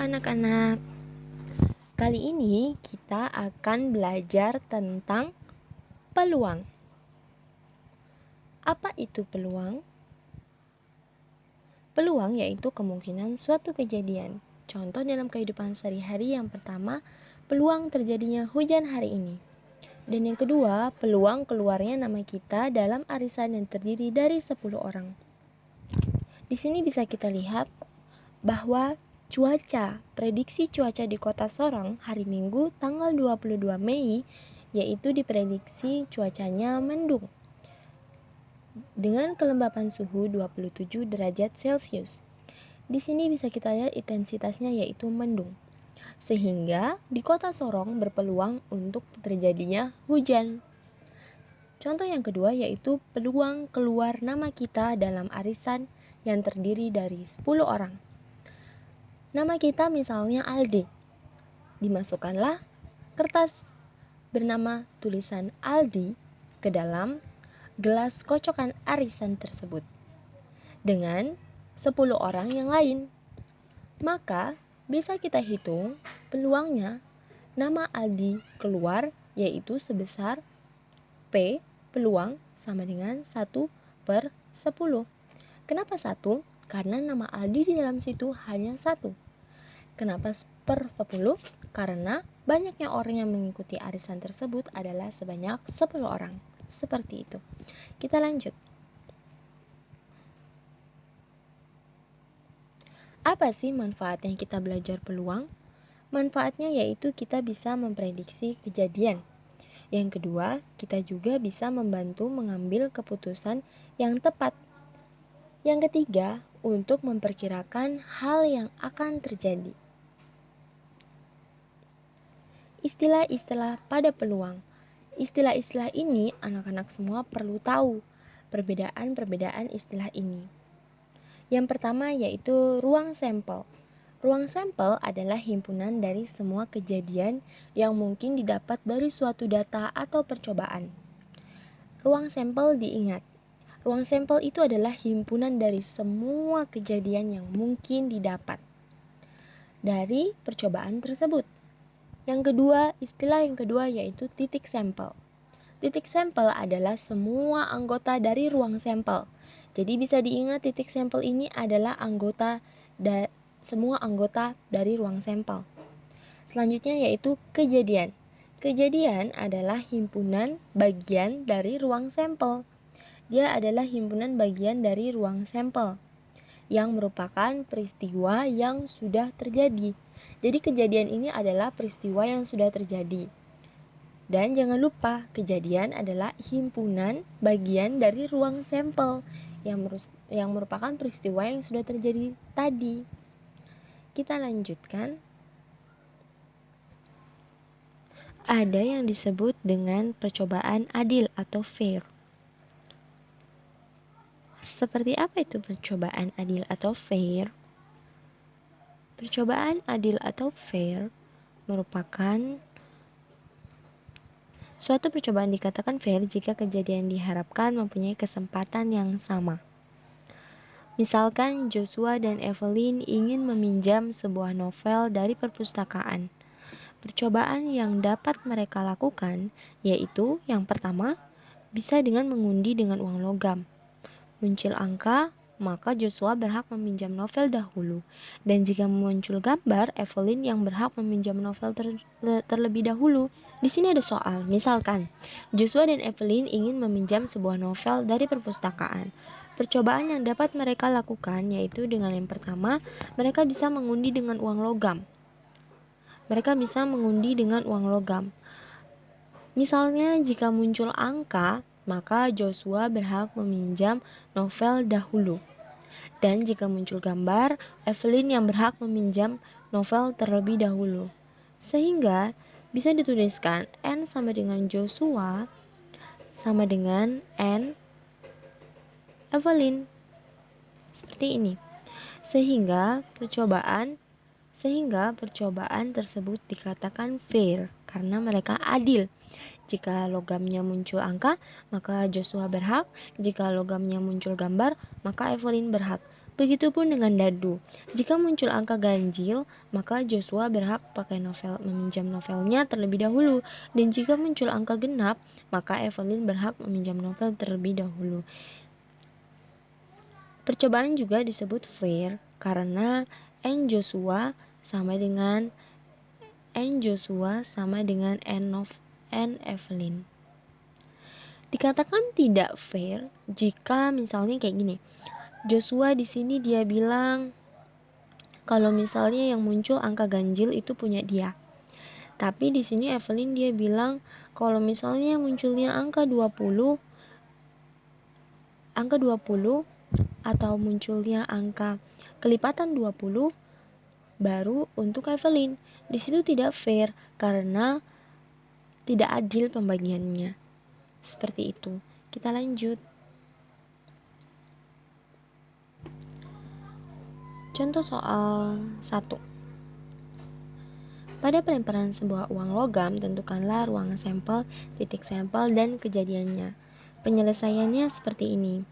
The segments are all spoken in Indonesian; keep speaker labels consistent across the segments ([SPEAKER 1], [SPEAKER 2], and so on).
[SPEAKER 1] anak-anak, kali ini kita akan belajar tentang peluang. Apa itu peluang? Peluang yaitu kemungkinan suatu kejadian. Contoh dalam kehidupan sehari-hari yang pertama, peluang terjadinya hujan hari ini. Dan yang kedua, peluang keluarnya nama kita dalam arisan yang terdiri dari 10 orang. Di sini bisa kita lihat bahwa prediksi cuaca di kota Sorong hari Minggu tanggal 22 Mei yaitu diprediksi cuacanya mendung dengan kelembapan suhu 27 derajat Celcius. Di sini bisa kita lihat intensitasnya yaitu mendung. Sehingga di kota Sorong berpeluang untuk terjadinya hujan. Contoh yang kedua yaitu peluang keluar nama kita dalam arisan yang terdiri dari 10 orang. Nama kita misalnya Aldi. Dimasukkanlah kertas bernama tulisan Aldi ke dalam gelas kocokan arisan tersebut dengan 10 orang yang lain. Maka bisa kita hitung peluangnya nama Aldi keluar yaitu sebesar P peluang sama dengan 1/10. Kenapa 1? Karena nama Aldi di dalam situ hanya 1. Kenapa per 10? Karena banyaknya orang yang mengikuti arisan tersebut adalah sebanyak 10 orang. Seperti itu. Kita lanjut. Apa sih manfaat yang kita belajar peluang? Manfaatnya yaitu kita bisa memprediksi kejadian. Yang kedua, kita juga bisa membantu mengambil keputusan yang tepat. Yang ketiga, untuk memperkirakan hal yang akan terjadi. Istilah-istilah pada peluang. Istilah-istilah ini anak-anak semua perlu tahu perbedaan-perbedaan istilah ini. Yang pertama yaitu ruang sampel. Ruang sampel adalah himpunan dari semua kejadian yang mungkin didapat dari suatu data atau percobaan. Ruang sampel diingat. Ruang sampel itu adalah himpunan dari semua kejadian yang mungkin didapat dari percobaan tersebut. Istilah yang kedua yaitu titik sampel. Titik sampel adalah semua anggota dari ruang sampel. Jadi bisa diingat titik sampel ini adalah semua anggota dari ruang sampel. Selanjutnya yaitu kejadian. Kejadian adalah himpunan bagian dari ruang sampel. Dia adalah himpunan bagian dari ruang sampel yang merupakan peristiwa yang sudah terjadi. Jadi kejadian ini adalah peristiwa yang sudah terjadi. Dan jangan lupa, kejadian adalah himpunan bagian dari ruang sampel yang merupakan peristiwa yang sudah terjadi tadi. Kita lanjutkan. Ada yang disebut dengan percobaan adil atau fair. Seperti apa itu percobaan adil atau fair? Percobaan adil atau fair merupakan suatu percobaan dikatakan fair jika kejadian diharapkan mempunyai kesempatan yang sama. Misalkan Joshua dan Evelyn ingin meminjam sebuah novel dari perpustakaan. Percobaan yang dapat mereka lakukan yaitu yang pertama, bisa dengan mengundi dengan uang logam. Muncul angka, maka Joshua berhak meminjam novel dahulu. Dan jika muncul gambar, Evelyn yang berhak meminjam novel terlebih dahulu. Di sini ada soal, misalkan Joshua dan Evelyn ingin meminjam sebuah novel dari perpustakaan. Percobaan yang dapat mereka lakukan yaitu dengan yang pertama, mereka bisa mengundi dengan uang logam. Misalnya jika muncul angka, maka Joshua berhak meminjam novel dahulu. Dan jika muncul gambar, Evelyn yang berhak meminjam novel terlebih dahulu. Sehingga bisa dituliskan N sama dengan Joshua sama dengan N Evelyn. Seperti ini. Sehingga percobaan tersebut dikatakan fair karena mereka adil. Jika logamnya muncul angka, maka Joshua berhak. Jika logamnya muncul gambar, maka Evelyn berhak. Begitupun dengan dadu. Jika muncul angka ganjil, maka Joshua berhak meminjam novelnya terlebih dahulu. Dan jika muncul angka genap, maka Evelyn berhak meminjam novel terlebih dahulu. Percobaan juga disebut fair karena N Joshua sama dengan N Evelyn. Dikatakan tidak fair jika misalnya kayak gini. Joshua di sini dia bilang kalau misalnya yang muncul angka ganjil itu punya dia. Tapi di sini Evelyn dia bilang kalau misalnya munculnya angka 20 atau munculnya angka kelipatan 20 baru untuk Evelyn. Di situ tidak fair karena tidak adil pembagiannya. Seperti itu. Kita lanjut. Contoh soal 1. Pada pelemparan sebuah uang logam, tentukanlah ruang sampel, titik sampel, dan kejadiannya. Penyelesaiannya seperti ini.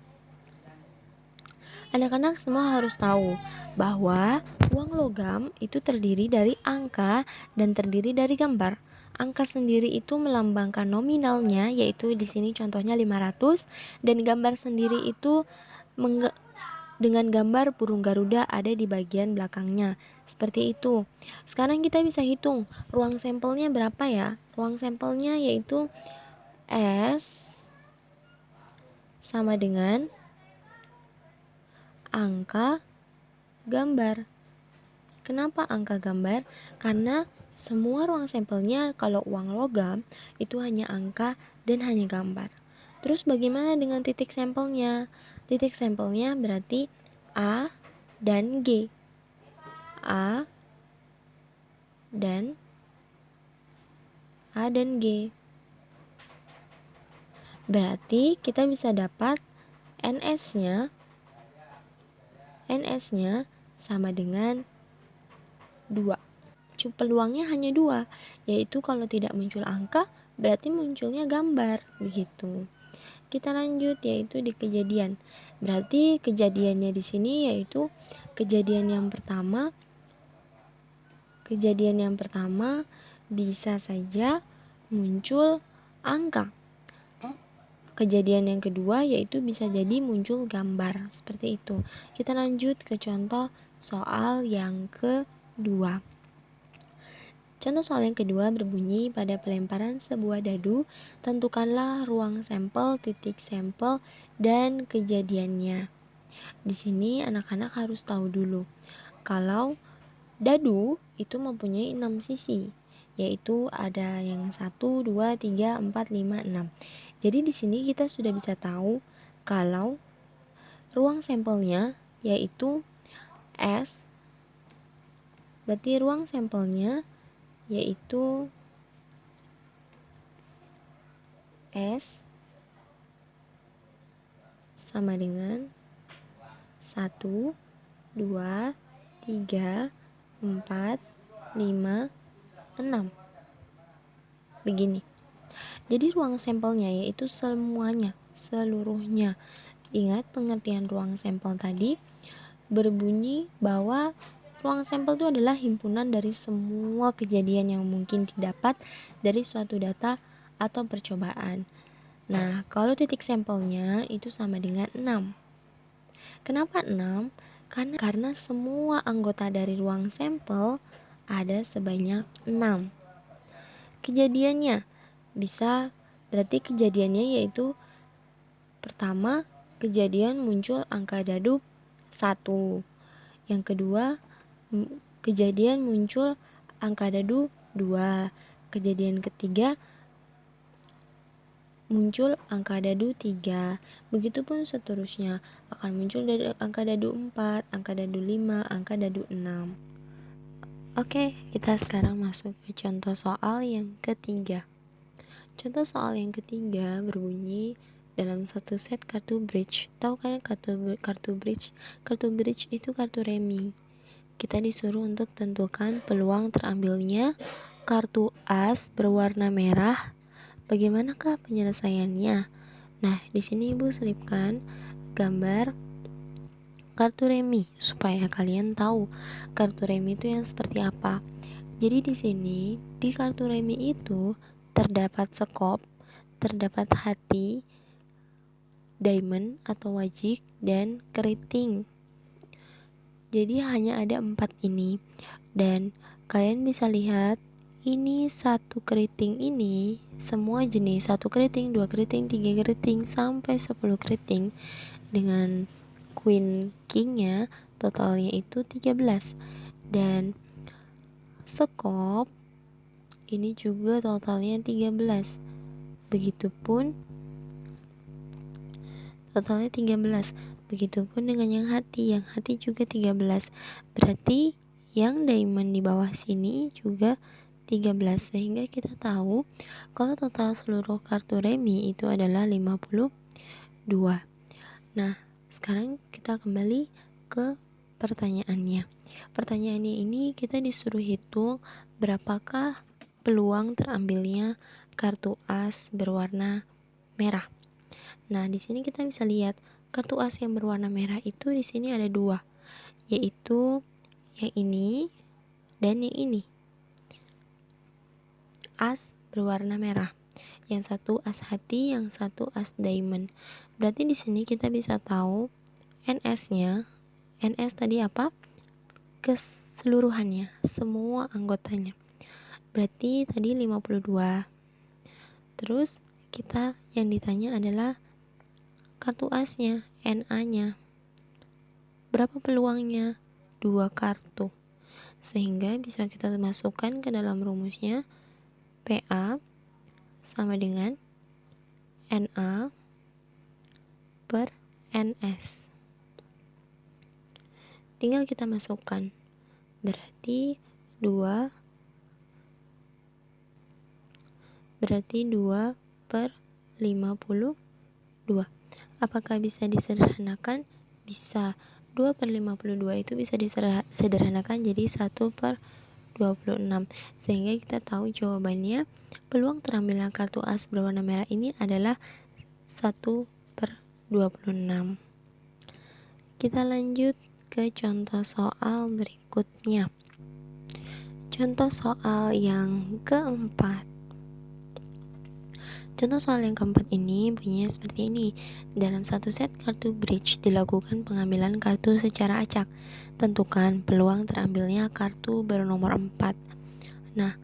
[SPEAKER 1] Anak-anak semua harus tahu bahwa uang logam itu terdiri dari angka dan terdiri dari gambar. Angka sendiri itu melambangkan nominalnya, yaitu di sini contohnya 500, dan gambar sendiri itu dengan gambar burung Garuda ada di bagian belakangnya. Seperti itu. Sekarang kita bisa hitung ruang sampelnya berapa ya? Ruang sampelnya yaitu S sama dengan angka gambar. Kenapa angka gambar? Karena semua ruang sampelnya kalau uang logam itu hanya angka dan hanya gambar. Terus bagaimana dengan titik sampelnya? Titik sampelnya berarti A dan G. A dan G. Berarti kita bisa dapat NS-nya sama dengan 2. Peluangnya hanya 2, yaitu kalau tidak muncul angka, berarti munculnya gambar, begitu. Kita lanjut, yaitu di kejadian. Berarti kejadiannya di sini yaitu kejadian yang pertama bisa saja muncul angka. Kejadian yang kedua yaitu bisa jadi muncul gambar, seperti itu. Kita lanjut ke contoh soal yang kedua. Contoh soal yang kedua berbunyi, pada pelemparan sebuah dadu, tentukanlah ruang sampel, titik sampel, dan kejadiannya. Di sini anak-anak harus tahu dulu kalau dadu itu mempunyai 6 sisi, yaitu ada yang 1, 2, 3, 4, 5, 6. Jadi di sini kita sudah bisa tahu kalau ruang sampelnya yaitu S, berarti ruang sampelnya yaitu S sama dengan 1, 2, 3, 4, 5, 6. Begini. Jadi ruang sampelnya yaitu seluruhnya. Ingat pengertian ruang sampel tadi berbunyi bahwa ruang sampel itu adalah himpunan dari semua kejadian yang mungkin didapat dari suatu data atau percobaan. Nah, kalau titik sampelnya itu sama dengan 6. Kenapa 6? Karena semua anggota dari ruang sampel ada sebanyak 6. Kejadiannya berarti kejadiannya yaitu pertama, kejadian muncul angka dadu 1. Yang kedua, kejadian muncul angka dadu 2. Kejadian ketiga muncul angka dadu 3. Begitupun seterusnya, akan muncul angka dadu 4, angka dadu 5, angka dadu 6. Oke, kita sekarang masuk ke contoh soal yang ketiga. Contoh soal yang ketiga berbunyi, dalam satu set kartu bridge. Tahu kan kartu bridge? Kartu bridge itu kartu remi. Kita disuruh untuk tentukan peluang terambilnya kartu as berwarna merah. Bagaimanakah penyelesaiannya? Nah, di sini Ibu selipkan gambar kartu remi supaya kalian tahu kartu remi itu yang seperti apa. Jadi di sini di kartu remi itu terdapat sekop, terdapat hati, diamond atau wajik, dan keriting. Jadi hanya ada 4 ini, dan kalian bisa lihat ini satu keriting ini semua jenis, 1 keriting, 2 keriting, 3 keriting sampai 10 keriting dengan queen kingnya totalnya itu 13. Dan sekop ini juga totalnya 13. Begitupun totalnya 13. Begitupun dengan yang hati juga 13. Berarti yang diamond di bawah sini juga 13, sehingga kita tahu kalau total seluruh kartu remi itu adalah 52. Nah, sekarang kita kembali ke pertanyaannya. Pertanyaannya ini kita disuruh hitung berapakah peluang terambilnya kartu as berwarna merah. Nah, di sini kita bisa lihat kartu as yang berwarna merah itu di sini ada 2, yaitu yang ini dan yang ini. As berwarna merah. Yang satu as hati, yang satu as diamond. Berarti di sini kita bisa tahu NS-nya. NS tadi apa? Keseluruhannya, semua anggotanya. Berarti tadi 52. Terus kita yang ditanya adalah kartu asnya, NA-nya. Berapa peluangnya? 2 kartu. Sehingga bisa kita masukkan ke dalam rumusnya PA sama dengan NA per NS. Tinggal kita masukkan. Berarti 2 per 52. Apakah bisa disederhanakan? Bisa. 2 per 52 itu bisa disederhanakan jadi 1 per 26. Sehingga kita tahu jawabannya peluang terambilnya kartu as berwarna merah ini adalah 1 per 26. Kita lanjut ke contoh soal berikutnya. Contoh soal yang keempat. Contoh soal yang keempat ini bunyinya seperti ini. Dalam satu set kartu bridge dilakukan pengambilan kartu secara acak. Tentukan peluang terambilnya kartu bernomor 4. Nah,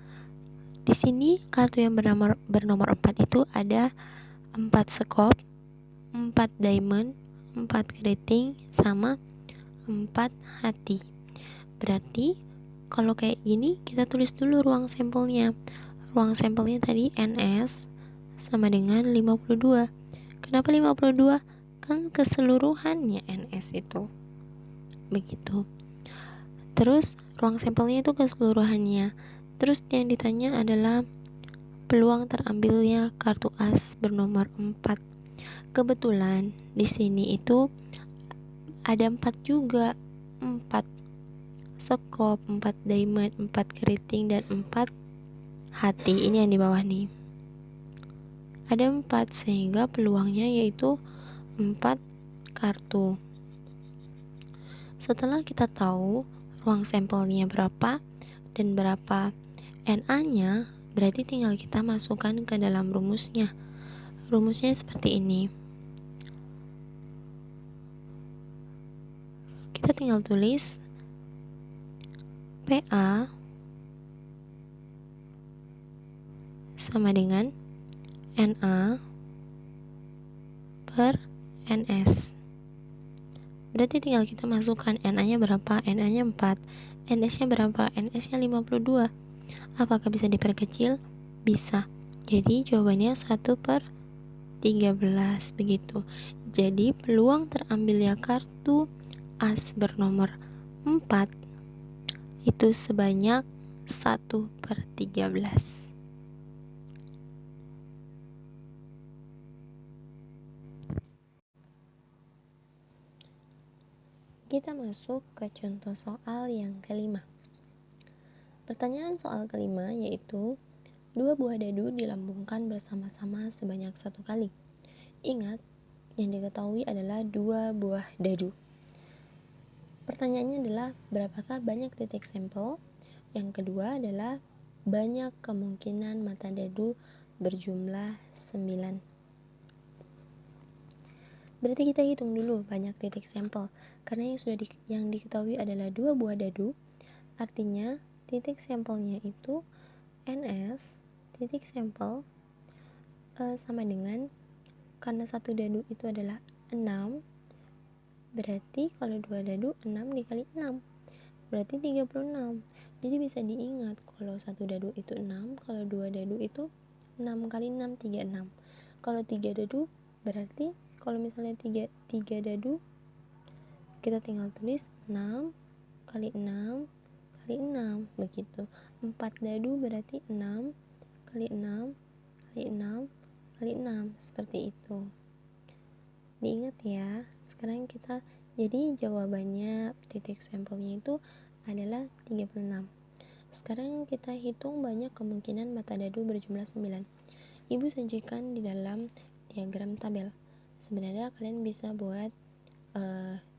[SPEAKER 1] di sini kartu yang bernomor 4 itu ada 4 sekop, 4 diamond, 4 keriting, sama 4 hati. Berarti kalau kayak gini kita tulis dulu ruang sampelnya. Ruang sampelnya tadi NS sama dengan 52. Kenapa 52? Kan keseluruhannya NS itu. Begitu. Terus ruang sampelnya itu keseluruhannya. Terus yang ditanya adalah peluang terambilnya kartu as bernomor 4. Kebetulan di sini itu ada 4 juga. 4 sekop, 4 diamond, 4 keriting, dan 4 hati. Ini yang di bawah nih. Ada 4 sehingga peluangnya yaitu 4 kartu. Setelah kita tahu ruang sampelnya berapa dan berapa NA-nya, berarti tinggal kita masukkan ke dalam rumusnya. Rumusnya seperti ini. Kita tinggal tulis PA sama dengan NA per NS. Berarti tinggal kita masukkan NA-nya berapa? NA-nya 4. NS-nya berapa? NS-nya 52. Apakah bisa diperkecil? Bisa. Jadi jawabannya 1 per 13 begitu. Jadi peluang terambilnya kartu as bernomor 4 itu sebanyak 1 per 13. Kita masuk ke contoh soal yang kelima. Pertanyaan soal kelima yaitu 2 buah dadu dilambungkan bersama-sama sebanyak 1 kali. Ingat, yang diketahui adalah 2 buah dadu. Pertanyaannya adalah berapakah banyak titik sampel? Yang kedua adalah banyak kemungkinan mata dadu berjumlah 9. Berarti kita hitung dulu banyak titik sampel. Karena yang diketahui adalah 2 buah dadu, artinya titik sampelnya itu NS titik sampel sama dengan, karena satu dadu itu adalah 6, berarti kalau 2 dadu 6 dikali 6 berarti 36. Jadi bisa diingat kalau satu dadu itu 6, kalau 2 dadu itu 6 kali 6 36. Kalau 3 dadu berarti kalau misalnya 3 dadu kita tinggal tulis 6 kali 6 kali 6 begitu. 4 dadu berarti 6 kali 6 kali 6 kali 6 seperti itu. Diingat ya. Sekarang kita jadi jawabannya titik sampelnya itu adalah 36. Sekarang kita hitung banyak kemungkinan mata dadu berjumlah 9. Ibu sajikan di dalam diagram tabel. Sebenarnya kalian bisa buat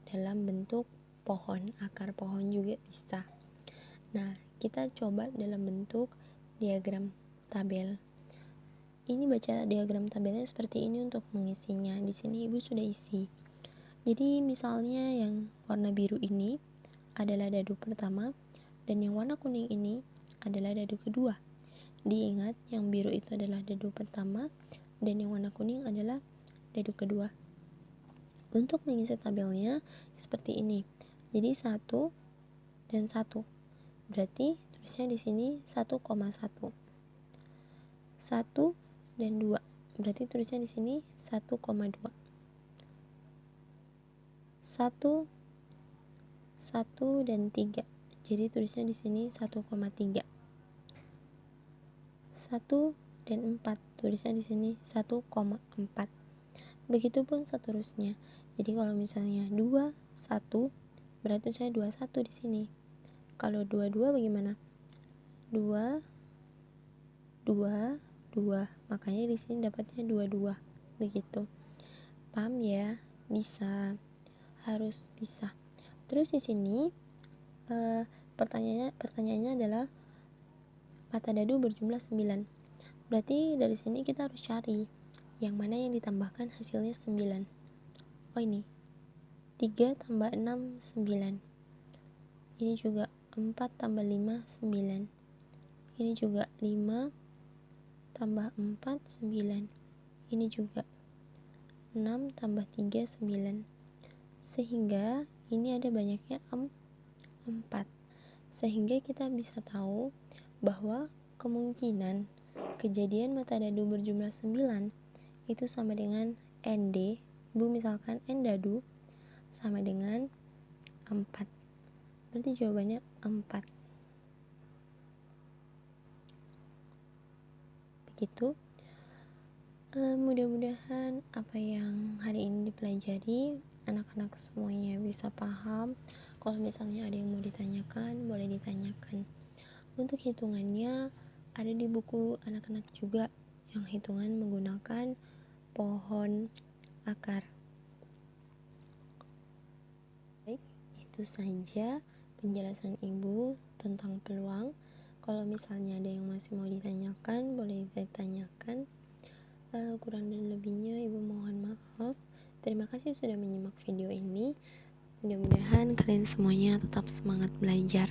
[SPEAKER 1] dalam bentuk pohon, akar pohon juga bisa. Nah, kita coba dalam bentuk diagram tabel. Ini baca diagram tabelnya seperti ini untuk mengisinya. Di sini ibu sudah isi. Jadi misalnya yang warna biru ini adalah dadu pertama dan yang warna kuning ini adalah dadu kedua. Diingat yang biru itu adalah dadu pertama dan yang warna kuning adalah dadu kedua. Untuk mengisi tabelnya seperti ini. Jadi 1 dan 1. Berarti tulisnya di sini 1,1. 1 dan 2. Berarti tulisnya di sini 1,2. 1 dan 3. Jadi tulisnya di sini 1,3. 1 dan 4. Tulisnya di sini 1,4. Begitupun seterusnya. Jadi kalau misalnya 2, 1, berarti saya 21 di sini. Kalau 22 bagaimana? 2, 2, 2. Makanya di sini dapatnya 22. Begitu. Paham ya? Bisa. Harus bisa. Terus di sini pertanyaannya adalah mata dadu berjumlah 9. Berarti dari sini kita harus cari yang mana yang ditambahkan hasilnya 9. Oh ini 3 tambah 6 9. Ini juga 4 tambah 5 9. Ini juga 5 tambah 4 9. Ini juga 6 tambah 3 9. Sehingga ini ada banyaknya 4. Sehingga kita bisa tahu bahwa kemungkinan kejadian mata dadu berjumlah 9 itu sama dengan ND. Ibu misalkan N dadu sama dengan 4. Berarti jawabannya 4. Begitu. Mudah-mudahan apa yang hari ini dipelajari anak-anak semuanya bisa paham. Kalau misalnya ada yang mau ditanyakan, boleh ditanyakan. Untuk hitungannya ada di buku anak-anak juga yang hitungan menggunakan pohon akar. Baik, itu saja penjelasan ibu tentang peluang. Kalau misalnya ada yang masih mau ditanyakan, boleh ditanyakan. Kurang dan lebihnya ibu mohon maaf. Terima kasih sudah menyimak video ini. Mudah-mudahan kalian semuanya tetap semangat belajar.